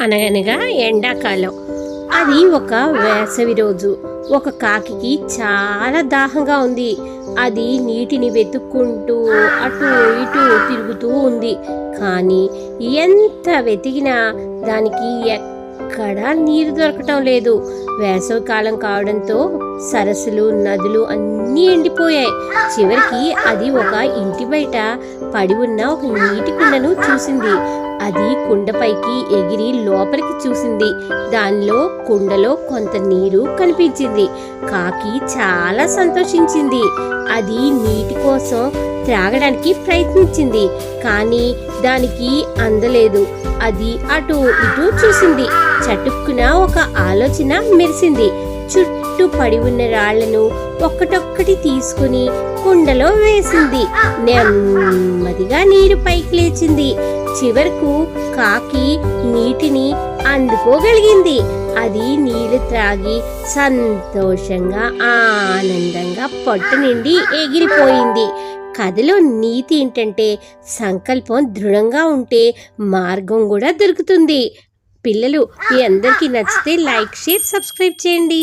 అనగనగా ఎండాకాలం. అది ఒక వేసవి రోజు. ఒక కాకికి చాలా దాహంగా ఉంది. అది నీటిని వెతుక్కుంటూ అటు ఇటు తిరుగుతూ ఉంది. కానీ ఎంత వెతికినా దానికి ఎక్కడా నీరు దొరకటం లేదు. వేసవి కాలం కావడంతో సరస్సులు, నదులు అన్నీ ఎండిపోయాయి. చివరికి అది ఒక ఇంటి బయట పడి ఉన్న ఒక నీటి కుండను చూసింది. అది కుండపైకి ఎగిరి లోపలికి చూసింది. దానిలో కుండలో కొంత నీరు కనిపించింది. కాకి చాలా సంతోషించింది. అది నీటి కోసం త్రాగడానికి ప్రయత్నించింది. కానీ దానికి అందలేదు. అది అటు ఇటు చూసింది. చటుక్కున ఒక ఆలోచన మెరిసింది. చుట్టూ పడి ఉన్న రాళ్లను ఒక్కటొక్కటి తీసుకుని కుండలో వేసింది. నెమ్మదిగా నీరు పైకి లేచింది. చివరకు కాకి నీటిని అందుకోగలిగింది. అది నీళ్లు త్రాగి సంతోషంగా ఆనందంగా పొట్ట నిండి ఎగిరిపోయింది. కథలో నీతి ఏంటంటే సంకల్పం దృఢంగా ఉంటే మార్గం కూడా దొరుకుతుంది. పిల్లలు మీ అందరికీ నచ్చితే లైక్, షేర్, సబ్స్క్రైబ్ చేయండి.